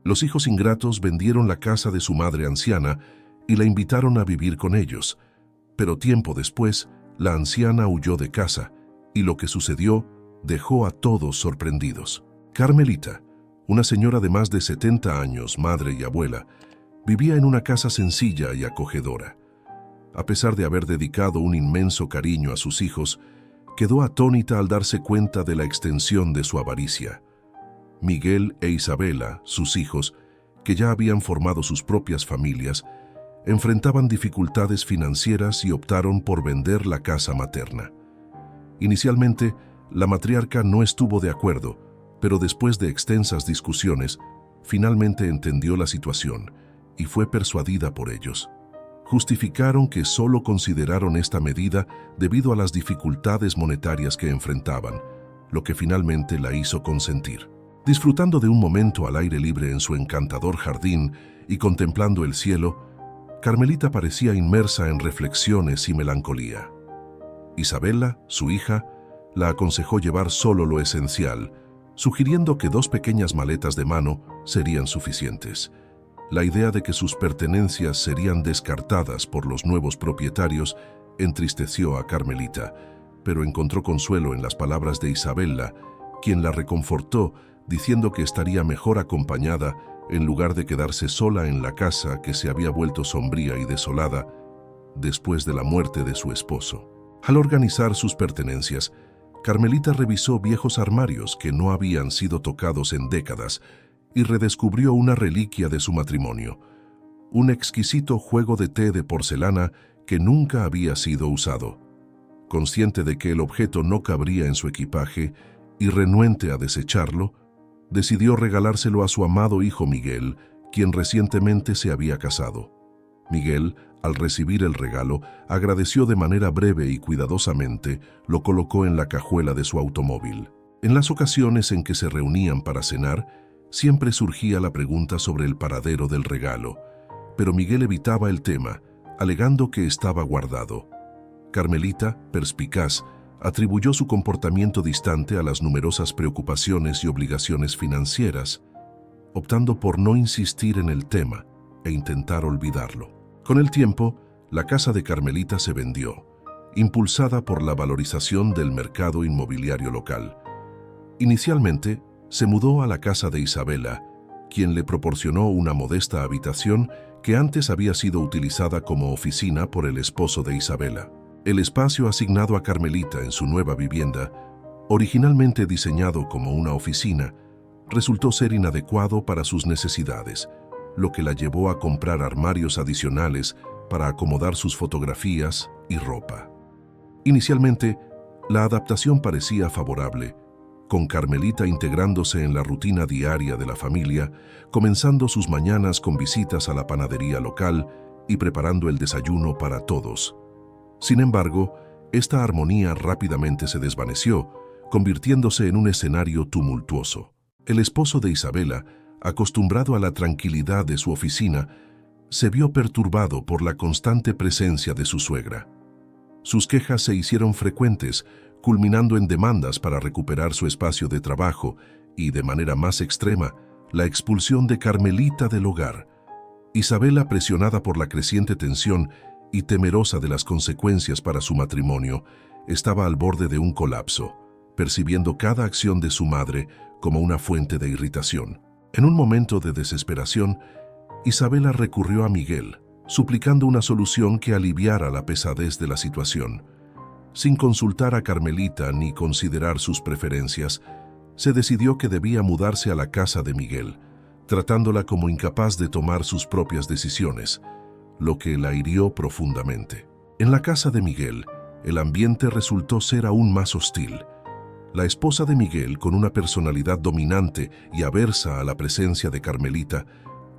Los hijos ingratos vendieron la casa de su madre anciana y la invitaron a vivir con ellos, pero tiempo después, la anciana huyó de casa y lo que sucedió dejó a todos sorprendidos. Carmelita, una señora de más de 70 años, madre y abuela, vivía en una casa sencilla y acogedora. A pesar de haber dedicado un inmenso cariño a sus hijos, quedó atónita al darse cuenta de la extensión de su avaricia. Miguel e Isabela, sus hijos, que ya habían formado sus propias familias, enfrentaban dificultades financieras y optaron por vender la casa materna. Inicialmente, la matriarca no estuvo de acuerdo, pero después de extensas discusiones, finalmente entendió la situación y fue persuadida por ellos. Justificaron que solo consideraron esta medida debido a las dificultades monetarias que enfrentaban, lo que finalmente la hizo consentir. Disfrutando de un momento al aire libre en su encantador jardín y contemplando el cielo, Carmelita parecía inmersa en reflexiones y melancolía. Isabela, su hija, la aconsejó llevar solo lo esencial, sugiriendo que 2 pequeñas maletas de mano serían suficientes. La idea de que sus pertenencias serían descartadas por los nuevos propietarios entristeció a Carmelita, pero encontró consuelo en las palabras de Isabela, quien la reconfortó diciendo que estaría mejor acompañada en lugar de quedarse sola en la casa que se había vuelto sombría y desolada después de la muerte de su esposo. Al organizar sus pertenencias, Carmelita revisó viejos armarios que no habían sido tocados en décadas y redescubrió una reliquia de su matrimonio, un exquisito juego de té de porcelana que nunca había sido usado. Consciente de que el objeto no cabría en su equipaje y renuente a desecharlo, decidió regalárselo a su amado hijo Miguel, quien recientemente se había casado. Miguel, al recibir el regalo, agradeció de manera breve y cuidadosamente, lo colocó en la cajuela de su automóvil. En las ocasiones en que se reunían para cenar, siempre surgía la pregunta sobre el paradero del regalo, pero Miguel evitaba el tema, alegando que estaba guardado. Carmelita, perspicaz, atribuyó su comportamiento distante a las numerosas preocupaciones y obligaciones financieras, optando por no insistir en el tema e intentar olvidarlo. Con el tiempo, la casa de Carmelita se vendió, impulsada por la valorización del mercado inmobiliario local. Inicialmente, se mudó a la casa de Isabela, quien le proporcionó una modesta habitación que antes había sido utilizada como oficina por el esposo de Isabela. El espacio asignado a Carmelita en su nueva vivienda, originalmente diseñado como una oficina, resultó ser inadecuado para sus necesidades, lo que la llevó a comprar armarios adicionales para acomodar sus fotografías y ropa. Inicialmente, la adaptación parecía favorable, con Carmelita integrándose en la rutina diaria de la familia, comenzando sus mañanas con visitas a la panadería local y preparando el desayuno para todos. Sin embargo, esta armonía rápidamente se desvaneció, convirtiéndose en un escenario tumultuoso. El esposo de Isabela, acostumbrado a la tranquilidad de su oficina, se vio perturbado por la constante presencia de su suegra. Sus quejas se hicieron frecuentes, culminando en demandas para recuperar su espacio de trabajo y, de manera más extrema, la expulsión de Carmelita del hogar. Isabela, presionada por la creciente tensión y temerosa de las consecuencias para su matrimonio, estaba al borde de un colapso, percibiendo cada acción de su madre como una fuente de irritación. En un momento de desesperación, Isabela recurrió a Miguel, suplicando una solución que aliviara la pesadez de la situación. Sin consultar a Carmelita ni considerar sus preferencias, se decidió que debía mudarse a la casa de Miguel, tratándola como incapaz de tomar sus propias decisiones, lo que la hirió profundamente. En la casa de Miguel, el ambiente resultó ser aún más hostil. La esposa de Miguel, con una personalidad dominante y aversa a la presencia de Carmelita,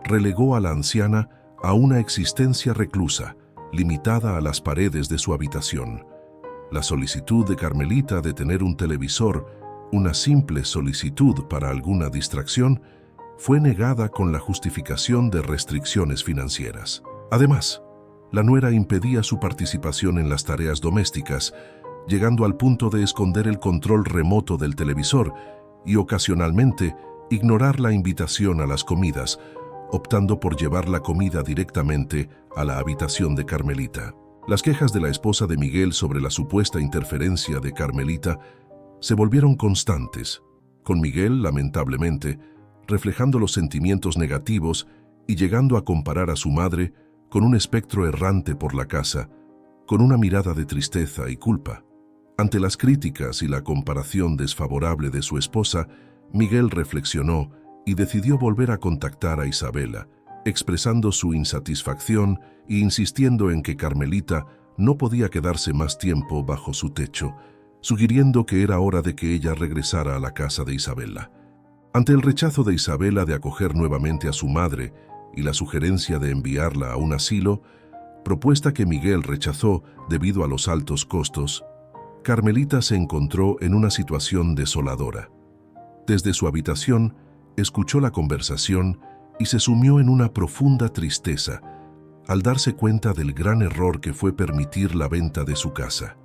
relegó a la anciana a una existencia reclusa, limitada a las paredes de su habitación. La solicitud de Carmelita de tener un televisor, una simple solicitud para alguna distracción, fue negada con la justificación de restricciones financieras. Además, la nuera impedía su participación en las tareas domésticas, llegando al punto de esconder el control remoto del televisor y ocasionalmente ignorar la invitación a las comidas, optando por llevar la comida directamente a la habitación de Carmelita. Las quejas de la esposa de Miguel sobre la supuesta interferencia de Carmelita se volvieron constantes, con Miguel, lamentablemente, reflejando los sentimientos negativos y llegando a comparar a su madre con un espectro errante por la casa, con una mirada de tristeza y culpa. Ante las críticas y la comparación desfavorable de su esposa, Miguel reflexionó y decidió volver a contactar a Isabela, expresando su insatisfacción e insistiendo en que Carmelita no podía quedarse más tiempo bajo su techo, sugiriendo que era hora de que ella regresara a la casa de Isabela. Ante el rechazo de Isabela de acoger nuevamente a su madre y la sugerencia de enviarla a un asilo, propuesta que Miguel rechazó debido a los altos costos, Carmelita se encontró en una situación desoladora. Desde su habitación, escuchó la conversación y se sumió en una profunda tristeza al darse cuenta del gran error que fue permitir la venta de su casa.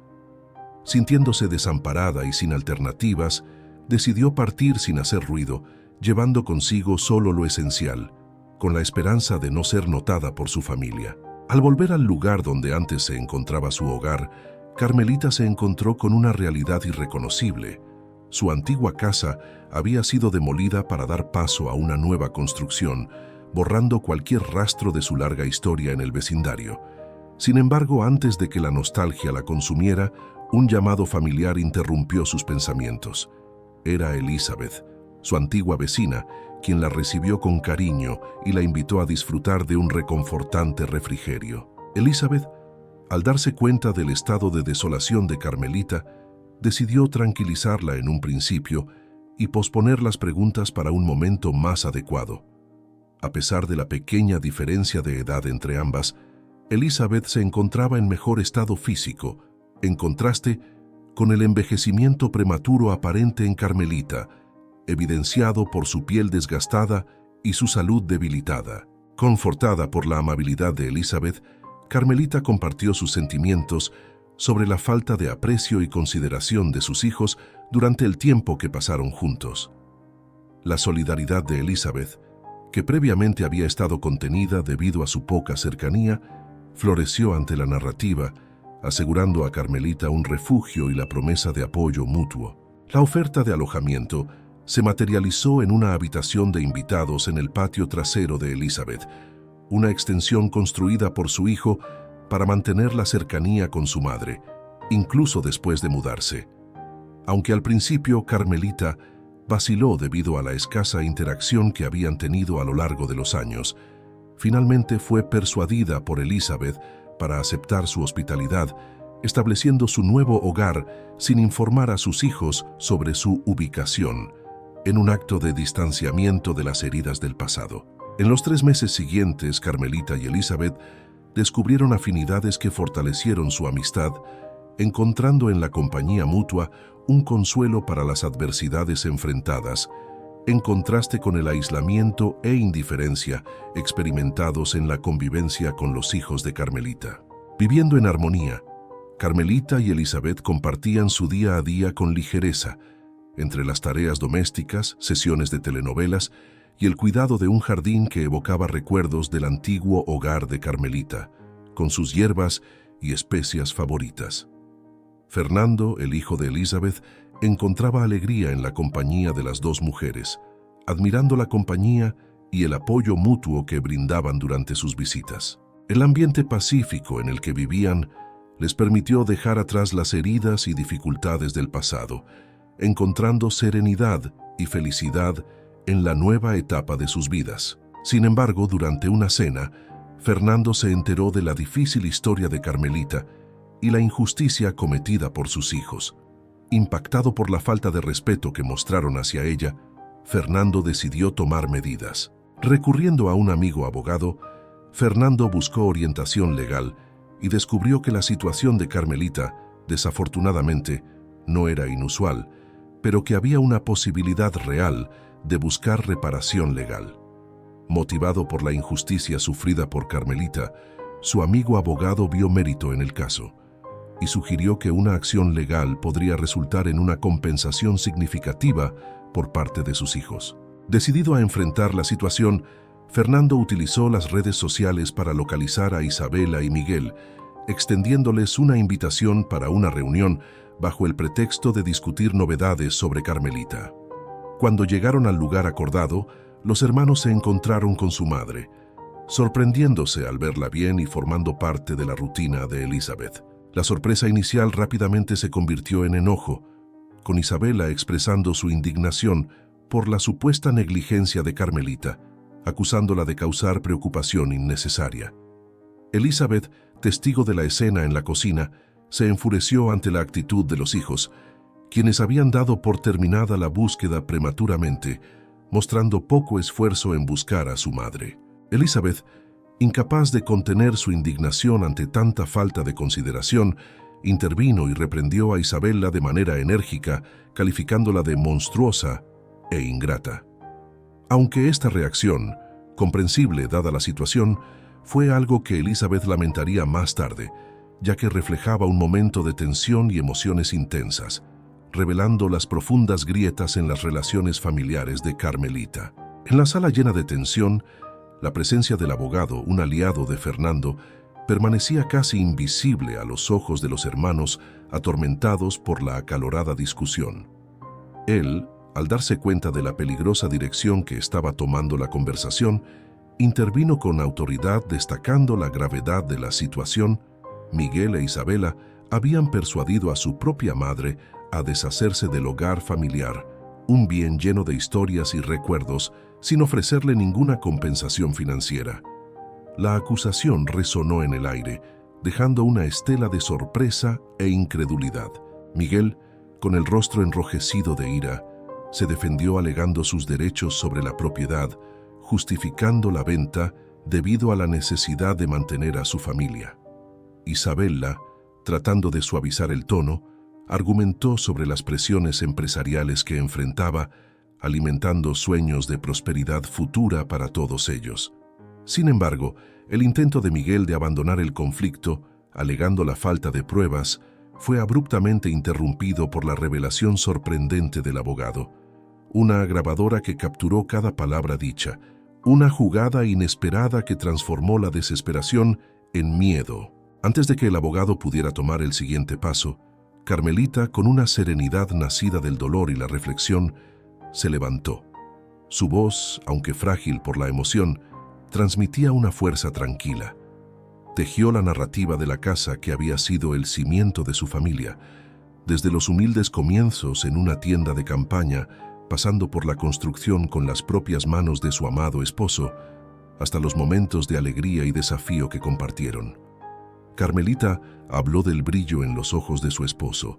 Sintiéndose desamparada y sin alternativas, decidió partir sin hacer ruido, llevando consigo solo lo esencial, con la esperanza de no ser notada por su familia. Al volver al lugar donde antes se encontraba su hogar, Carmelita se encontró con una realidad irreconocible. Su antigua casa había sido demolida para dar paso a una nueva construcción, borrando cualquier rastro de su larga historia en el vecindario. Sin embargo, antes de que la nostalgia la consumiera, un llamado familiar interrumpió sus pensamientos. Era Elizabeth, su antigua vecina, quien la recibió con cariño y la invitó a disfrutar de un reconfortante refrigerio. Elizabeth, al darse cuenta del estado de desolación de Carmelita, decidió tranquilizarla en un principio y posponer las preguntas para un momento más adecuado. A pesar de la pequeña diferencia de edad entre ambas, Elizabeth se encontraba en mejor estado físico, en contraste con el envejecimiento prematuro aparente en Carmelita, evidenciado por su piel desgastada y su salud debilitada. Confortada por la amabilidad de Elizabeth, Carmelita compartió sus sentimientos sobre la falta de aprecio y consideración de sus hijos durante el tiempo que pasaron juntos. La solidaridad de Elizabeth, que previamente había estado contenida debido a su poca cercanía, floreció ante la narrativa, asegurando a Carmelita un refugio y la promesa de apoyo mutuo. La oferta de alojamiento se materializó en una habitación de invitados en el patio trasero de Elizabeth, una extensión construida por su hijo para mantener la cercanía con su madre, incluso después de mudarse. Aunque al principio Carmelita vaciló debido a la escasa interacción que habían tenido a lo largo de los años, finalmente fue persuadida por Elizabeth para aceptar su hospitalidad, estableciendo su nuevo hogar sin informar a sus hijos sobre su ubicación, en un acto de distanciamiento de las heridas del pasado. En los 3 meses siguientes, Carmelita y Elizabeth descubrieron afinidades que fortalecieron su amistad, encontrando en la compañía mutua un consuelo para las adversidades enfrentadas, en contraste con el aislamiento e indiferencia experimentados en la convivencia con los hijos de Carmelita. Viviendo en armonía, Carmelita y Elizabeth compartían su día a día con ligereza, entre las tareas domésticas, sesiones de telenovelas y el cuidado de un jardín que evocaba recuerdos del antiguo hogar de Carmelita, con sus hierbas y especias favoritas. Fernando, el hijo de Elizabeth, encontraba alegría en la compañía de las dos mujeres, admirando la compañía y el apoyo mutuo que brindaban durante sus visitas. El ambiente pacífico en el que vivían les permitió dejar atrás las heridas y dificultades del pasado, encontrando serenidad y felicidad en la nueva etapa de sus vidas. Sin embargo, durante una cena, Fernando se enteró de la difícil historia de Carmelita y la injusticia cometida por sus hijos. Impactado por la falta de respeto que mostraron hacia ella, Fernando decidió tomar medidas. Recurriendo a un amigo abogado, Fernando buscó orientación legal y descubrió que la situación de Carmelita, desafortunadamente, no era inusual, pero que había una posibilidad real de buscar reparación legal. Motivado por la injusticia sufrida por Carmelita, su amigo abogado vio mérito en el caso y sugirió que una acción legal podría resultar en una compensación significativa por parte de sus hijos. Decidido a enfrentar la situación, Fernando utilizó las redes sociales para localizar a Isabela y Miguel, extendiéndoles una invitación para una reunión bajo el pretexto de discutir novedades sobre Carmelita. Cuando llegaron al lugar acordado, los hermanos se encontraron con su madre, sorprendiéndose al verla bien y formando parte de la rutina de Elizabeth. La sorpresa inicial rápidamente se convirtió en enojo, con Isabela expresando su indignación por la supuesta negligencia de Carmelita, acusándola de causar preocupación innecesaria. Elizabeth, testigo de la escena en la cocina, se enfureció ante la actitud de los hijos, quienes habían dado por terminada la búsqueda prematuramente, mostrando poco esfuerzo en buscar a su madre. Elizabeth, incapaz de contener su indignación ante tanta falta de consideración, intervino y reprendió a Isabela de manera enérgica, calificándola de monstruosa e ingrata. Aunque esta reacción, comprensible dada la situación, fue algo que Elizabeth lamentaría más tarde, ya que reflejaba un momento de tensión y emociones intensas, revelando las profundas grietas en las relaciones familiares de Carmelita. En la sala llena de tensión, la presencia del abogado, un aliado de Fernando, permanecía casi invisible a los ojos de los hermanos atormentados por la acalorada discusión. Él, al darse cuenta de la peligrosa dirección que estaba tomando la conversación, intervino con autoridad destacando la gravedad de la situación. Miguel e Isabela habían persuadido a su propia madre a deshacerse del hogar familiar, un bien lleno de historias y recuerdos, sin ofrecerle ninguna compensación financiera. La acusación resonó en el aire, dejando una estela de sorpresa e incredulidad. Miguel, con el rostro enrojecido de ira, se defendió alegando sus derechos sobre la propiedad, justificando la venta debido a la necesidad de mantener a su familia. Isabela, tratando de suavizar el tono, argumentó sobre las presiones empresariales que enfrentaba, alimentando sueños de prosperidad futura para todos ellos. Sin embargo, el intento de Miguel de abandonar el conflicto, alegando la falta de pruebas, fue abruptamente interrumpido por la revelación sorprendente del abogado, una grabadora que capturó cada palabra dicha, una jugada inesperada que transformó la desesperación en miedo. Antes de que el abogado pudiera tomar el siguiente paso, Carmelita, con una serenidad nacida del dolor y la reflexión, se levantó. Su voz, aunque frágil por la emoción, transmitía una fuerza tranquila. Tejió la narrativa de la casa que había sido el cimiento de su familia, desde los humildes comienzos en una tienda de campaña, pasando por la construcción con las propias manos de su amado esposo, hasta los momentos de alegría y desafío que compartieron. Carmelita habló del brillo en los ojos de su esposo,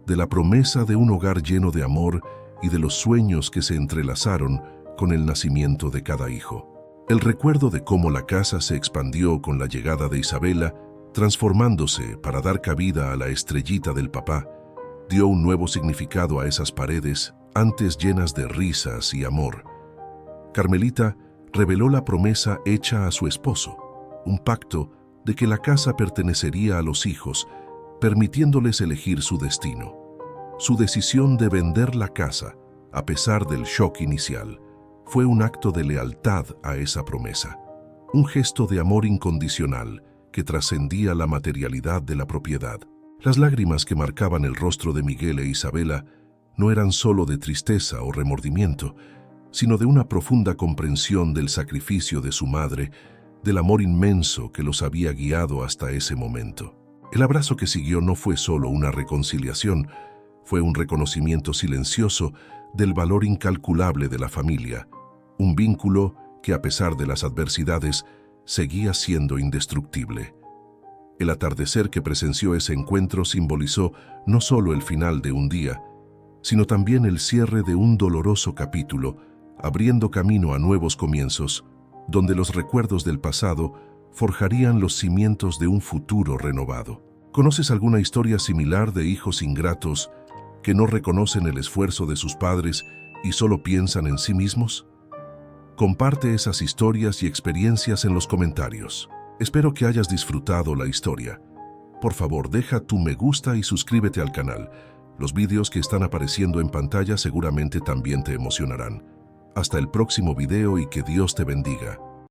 de la promesa de un hogar lleno de amor y de los sueños que se entrelazaron con el nacimiento de cada hijo. El recuerdo de cómo la casa se expandió con la llegada de Isabela, transformándose para dar cabida a la estrellita del papá, dio un nuevo significado a esas paredes antes llenas de risas y amor. Carmelita reveló la promesa hecha a su esposo, un pacto de que la casa pertenecería a los hijos, permitiéndoles elegir su destino. Su decisión de vender la casa, a pesar del shock inicial, fue un acto de lealtad a esa promesa, un gesto de amor incondicional que trascendía la materialidad de la propiedad. Las lágrimas que marcaban el rostro de Miguel e Isabela no eran solo de tristeza o remordimiento, sino de una profunda comprensión del sacrificio de su madre, del amor inmenso que los había guiado hasta ese momento. El abrazo que siguió no fue solo una reconciliación, fue un reconocimiento silencioso del valor incalculable de la familia, un vínculo que, a pesar de las adversidades, seguía siendo indestructible. El atardecer que presenció ese encuentro simbolizó no solo el final de un día, sino también el cierre de un doloroso capítulo, abriendo camino a nuevos comienzos, donde los recuerdos del pasado forjarían los cimientos de un futuro renovado. ¿Conoces alguna historia similar de hijos ingratos que no reconocen el esfuerzo de sus padres y solo piensan en sí mismos? Comparte esas historias y experiencias en los comentarios. Espero que hayas disfrutado la historia. Por favor, deja tu me gusta y suscríbete al canal. Los vídeos que están apareciendo en pantalla seguramente también te emocionarán. Hasta el próximo video y que Dios te bendiga.